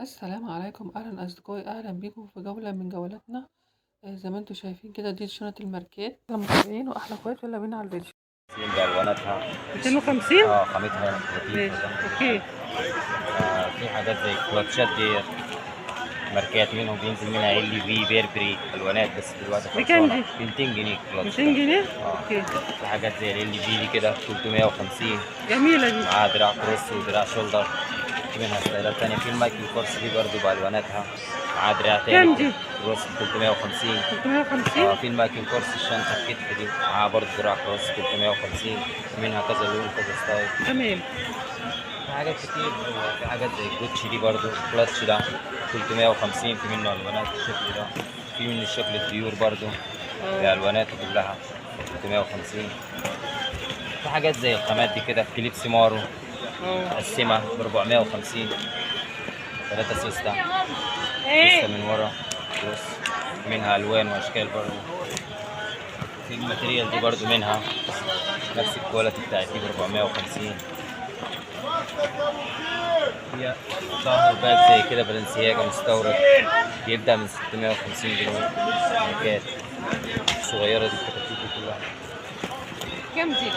السلام عليكم، أهلا أصدقائي، أهلا بيكم في جولة من جولاتنا. زي ما انتم شايفين كده دي شنط الماركات. أحلى متابعين وأحلى اخوات، يلا بينا على الفيديو. بألواناتها. 250. خامتها لطيفة ماشي، جامدة اوكي. جدا. في حاجات زي الكلاتشات ديت، ماركات منهم بينزل منها ال في بيربري ألوانات، بس دلوقتي بكام خلصانة دي؟ ب 200 جنيه الكلاتش 200 ده. جنيه اه اوكي. في حاجات زي ال في دي كده 350، جميلة دي. معاها دراع كروس ودراع شولدر. في منها ستايلات تانية، في المايكل كورس دي برضه بألواناتها، معاها دراع تاني كام دي؟ كروس 350. 350. في المايكل كورس الشنطة الكتف دي معاها برضه دراع كروس 350. في منها كذا لون كذا ستايل. تمام. في حاجات كتير، في حاجات زي الجوتشي دي برضو الكلاتش ده 350، في منه الوانات الشكل ده، في منه الشكل الديور برضو اه. بالواناته كلها 350. في حاجات زي الخامات دي كده كليبس مارو اه. مقسمه ب 450، 3 سيستا، سيستا من ورا بص، منها الوان واشكال برضو. في الماتيريال دي برضو منها نفس الكواليتي بتاعت دي ب 450. هي ظهر باك زي كده بلنسياجا مستورد، بيبدأ من 650 جنيه. ماركات الصغيرة دي الكتاكيت دي كلها. كام دي؟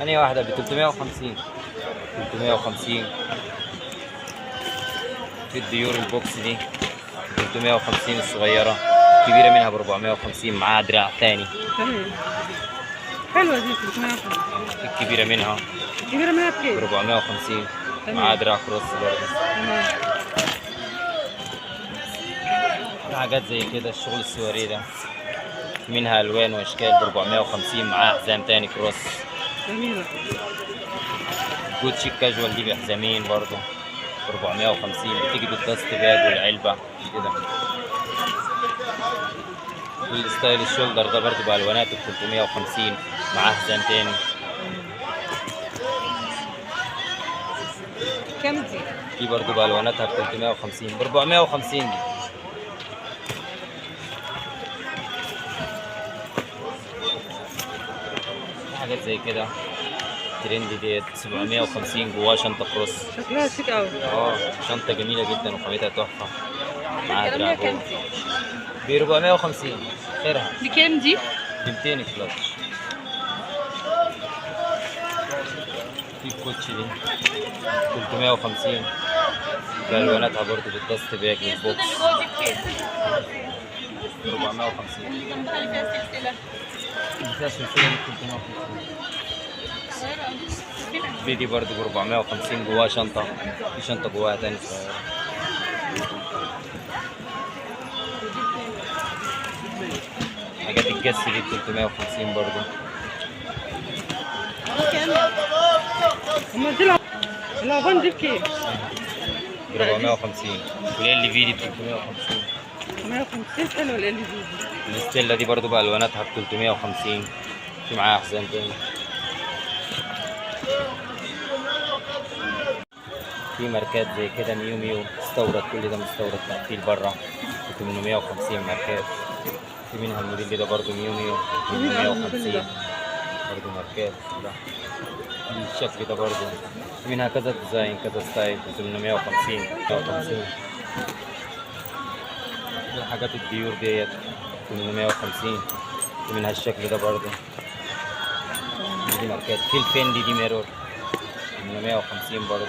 أنهي واحدة ب 350؟ 350. في الديور البوكس دي 350 الصغيرة، الكبيرة منها ب 450 معاها دراع تاني. تمام. حلوة دي 350. الكبيرة منها الكبيرة منها ب بكام؟ 450 معاها تمام. دراع كروس برضه. تمام. في حاجات زي كده الشغل السواري ده، منها ألوان وأشكال ب 450 معاها حزام تاني كروس. جميلة. جوتشي الكاجوال دي بحزامين برضه ب 450، بتيجي بالدست باج والعلبة كده. والستايل الشولدر ده برضه بألواناته ب 350 معاه حزام تاني. كام دي؟ دي برضه بألواناتها ب 350 ب 450 دي. في حاجات زي كده ترند ديت 750 جواها شنطة كروس. شكلها شيك أوي. شنطة جميلة جدا وخامتها تحفة، معاها الكلام دراع ده كام جوه دي؟ ب 450. خيرها بكام دي؟ ب 200 الكلاتش. في الكوتشي دي 350 بألواناتها برضه بالدست باج والبوكس 450. اللي فيها سلسلة. اللي فيها سلسلة دي 350. دي برضه ب 450 جواها شنطة، في شنطة جواها تاني صغيرة. حاجات الجس دي ب 350 برضه. أما دي الألوان دي بكام؟ ب 450. والال في دي ب 350. 150. حلوة ال في دي. الستيلا دي برضه بألواناتها ب 350، في معاها حزام تاني. في ماركات زي كده ميو ميو مستورد، كل ده مستورد تقفيل بره ب 850 ماركات. في منها الموديل ده برضه ميو ميو جميل أوي الموديل 850 ده. برضه ماركات ده. الشكل ده برضه في منها كذا ديزاين كذا ستايل ب 850 150. الحاجات الديور ديت 850، في منها الشكل ده برضه. دي ماركات. في الفندي دي ميرور 850 برضه.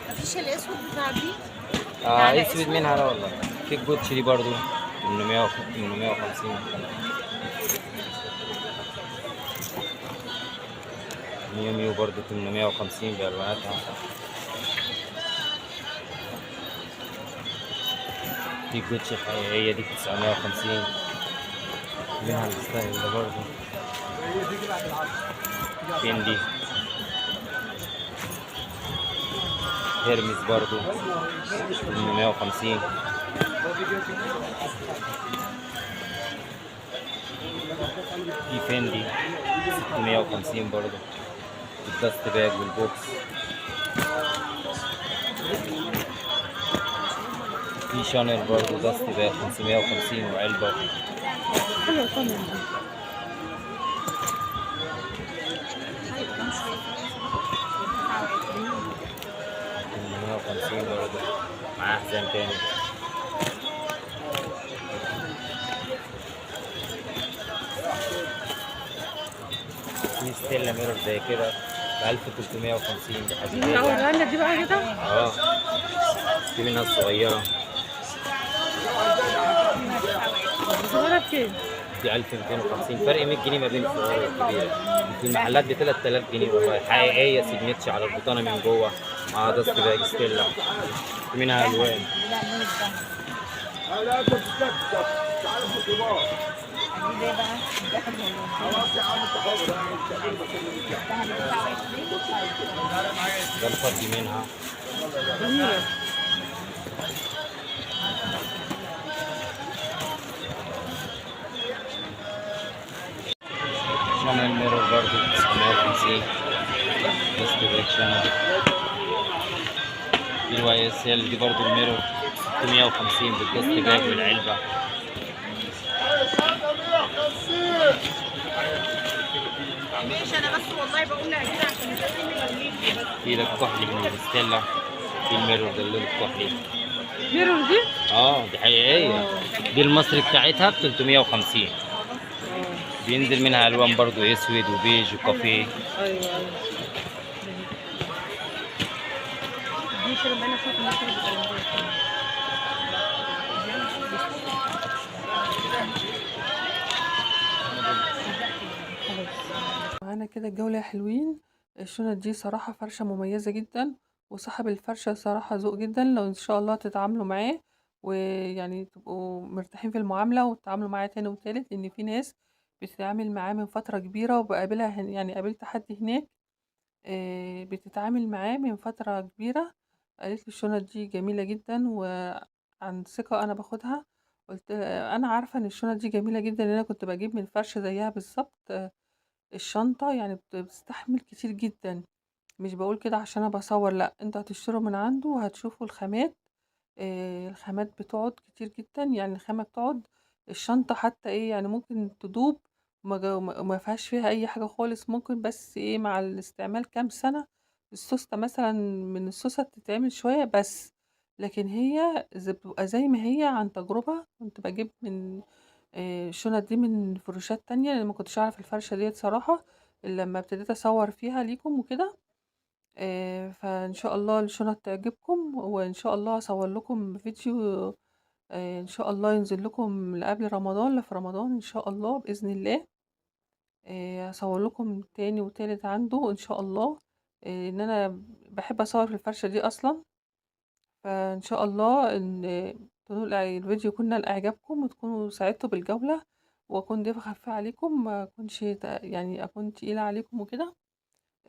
مفيش الاسود بتاع دي. اسود منها لا والله. في الجوتشي دي برضه 850. ميو ميو برضه 850 بألواناتها. في جوتشي الحقيقية دي 950، منها الستايل ده برضه. فيندي هيرمس برضه 850. في فيندي 650 برضه بالدست باج والبوكس. في شانل برضه دست باج 550 وعلبة. حلوة طبعا. 850 150 برضه، معاه حزام تاني. في ستيلا ميرور زي كده ب 1350، دي دي حديدية. اوريها لنا دي بقى كده. اه، في منها الصغيرة الصغيرة بكام؟ دي 1250، فرق 100 جنيه ما بين الصغيرة والكبيرة. في المحلات ب 3000 جنيه والله، حقيقية سيجنتش على البطانة من جوه، مع دست باج ستيلا. في منها ألوان. ده الفضي منها. جميلة. شانل ميرور برضه 950، دست باج شانل. في الواي اس ال دي برضه الميرور 650 بالدست باج والعلبة. ماشي انا بس والله بقول لها كده عشان تسلمي. في ده الكحلي من الستيلا، في الميرور ده اللون الكحلي. ميرور دي؟ دي حقيقية. دي المصري بتاعتها ب 350. بينزل منها الوان برضو، اسود وبيج وكافيه. ايوه ايوه. دي شرب انا شوف ممكن معانا كده الجولة حلوين. الشنط دي صراحة فرشة مميزة جدا، وصاحب الفرشة صراحة ذوق جدا. لو ان شاء الله تتعاملوا معاه ويعني تبقوا مرتاحين في المعاملة وتتعاملوا معاه تاني وتالت، لان في ناس بتتعامل معاه من فترة كبيرة وبقابلها يعني قابلت حد هناك بتتعامل معاه من فترة كبيرة. قالت لي الشنط دي جميلة جدا، وعن ثقة انا باخدها. قلت انا عارفة ان الشنط دي جميلة جدا، لان انا كنت بجيب من فرشة زيها بالظبط. الشنطة يعني بتستحمل كتير جدا. مش بقول كده عشان انا بصور، لا، انتوا هتشتروا من عنده وهتشوفوا الخامات. الخامات بتقعد كتير جدا، يعني الخامة بتقعد. الشنطة حتى ايه يعني ممكن تدوب، ما فيهاش فيها اي حاجة خالص. ممكن بس ايه مع الاستعمال كام سنة السوستة مثلا من السوسة تتعمل شوية بس. لكن هي بتبقى زي ما هي. عن تجربة كنت بجيب من الشنط دي من فروشات تانية، لأن ما كنتش أعرف الفرشة ديّة صراحة إلا لمّا ابتديت أصوّر فيها ليكم وكده. فإن شاء الله الشنط تعجبكم، وإن شاء الله هاصوّر لكم فيديو إن شاء الله ينزل لكم لا قبل رمضان لا في رمضان إن شاء الله بإذن الله. هاصوّر لكم تاني وتالت عنده إن شاء الله. إن أنا باحب أصوّر في الفرشة دي أصلًا. فإن شاء الله إن تنول الفيديو يكون نال إعجابكم وتكونوا سعدتوا بالجولة، وأكون ضيفة خفيفة عليكم، ما أكونش يعني أكون تقيلة عليكم وكده.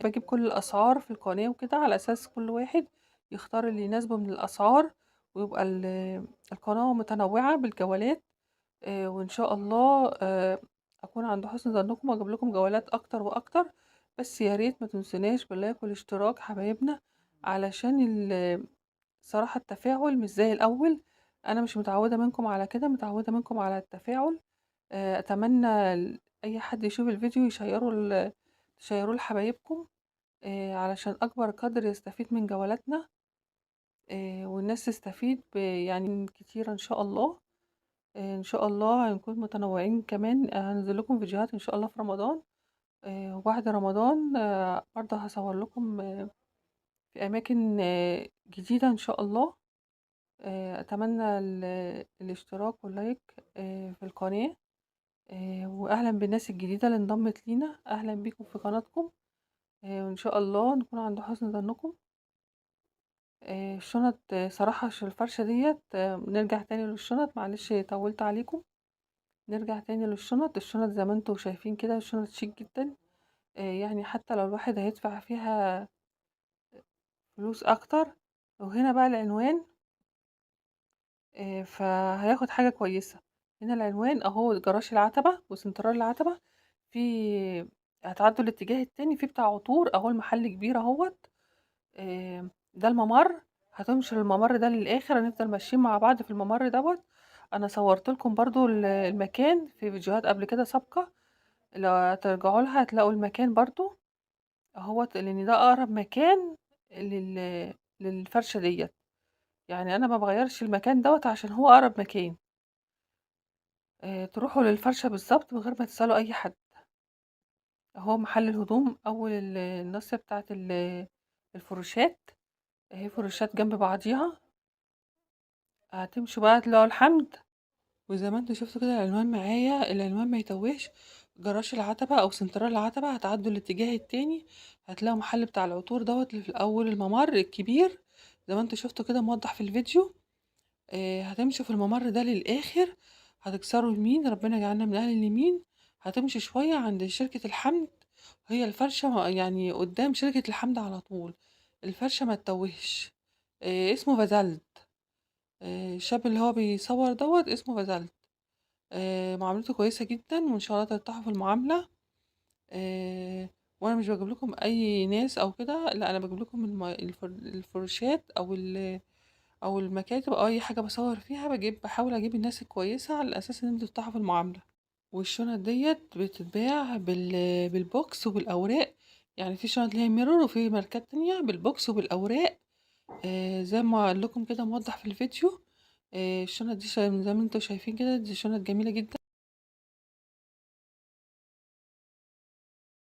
باجيب كل الأسعار في القناة وكده، على أساس كل واحد يختار اللي يناسبه من الأسعار، ويبقى القناة متنوعة بالجولات. وإن شاء الله أكون عند حسن ظنكم وأجيب لكم جولات أكتر وأكتر. بس يا ريت ما تنسوناش باللايك والاشتراك حبايبنا، علشان صراحة التفاعل مش زي الأول. أنا مش متعودة منكم على كده، متعودة منكم على التفاعل. أتمنى أي حد يشوف الفيديو تشيروه لحبايبكم، علشان أكبر قدر يستفيد من جولاتنا. والناس تستفيد يعني كتير إن شاء الله. إن شاء الله هنكون متنوعين كمان. هنزل لكم فيديوهات إن شاء الله في رمضان. وبعد رمضان برضه هصور لكم في أماكن جديدة إن شاء الله. أتمنى الاشتراك واللايك في القناة. وأهلا بالناس الجديدة اللي انضمت لينا، أهلا بيكم في قناتكم. وإن شاء الله نكون عند حسن ظنكم. الشنط صراحة عشان الفرشة ديت نرجع تاني للشنط، معلش طولت عليكم. نرجع تاني للشنط. الشنط زي ما انتوا شايفين كده الشنط شيك جدا. يعني حتى لو الواحد هيدفع فيها فلوس أكتر. وهنا بقى العنوان، فهياخد حاجة كويسة. هنا العنوان اهو، جراج العتبة وسنترال العتبة. في هتعدوا الاتجاه التاني في بتاع عطور اهو، المحل كبير اهوت. ده الممر. هتمشوا الممر ده للآخر، هنفضل ماشيين مع بعض في الممر دوت. انا صورت لكم برضو المكان في فيديوهات قبل كده سابقة، لو ترجعوا لها هتلاقوا المكان برضو اهوت، لان ده اقرب مكان لل للفرشة ديّة، يعني أنا ما باغيّرش المكان دوّة عشان هو أقرب مكان، تروحوا للفرشة بالضبط من غير ما تسألوا أي حد، أهو محل الهدوم أول الناصية بتاعة الفروشات، أهي فروشات جنب بعضيها، هتمشوا بقى تلاقوا الحمد، وزي ما أنتم شُفتوا كده العنوان معايا، العنوان ما يتوهش، جراج العتبة أو سنترال العتبة، هتعدّوا الاتجاه التاني هتلاقوا محل بتاع العطور دوّة اللي في أول الممر الكبير، زي ما أنتم شُفتوا كده موضّح في الفيديو، هتمشوا في الممر ده للآخر، هتكسروا يمين، ربنا يجعلنا من أهل اليمين، هتمشوا شوية عند شركة الحمد، هي الفرشة يعني قدّام شركة الحمد على طول، الفرشة ما تتوهش، اسمه بازلت، الشاب اللي هو بيصوّر دوّة اسمه بازلت. معاملته كويسة جدًا وإن شاء الله ترتاحوا في المعاملة، آآ وأنا مش باجيب لكم أي ناس أو كده، لأ أنا باجيب لكم الفروشات أو المكاتب أو أي حاجة باصوّر فيها باحاول أجيب الناس الكويسة على أساس إن أنتم ترتاحوا في المعاملة. والشنط ديّة بتتباع بالبوكس وبالأوراق، يعني في شنط ليها mirror وفي ماركات تانية بالبوكس وبالأوراق، زي ما أقول لكم كده موضّح في الفيديو، الشنط دي زي ما أنتم شايفين كده دي شنط جميلة جدًا.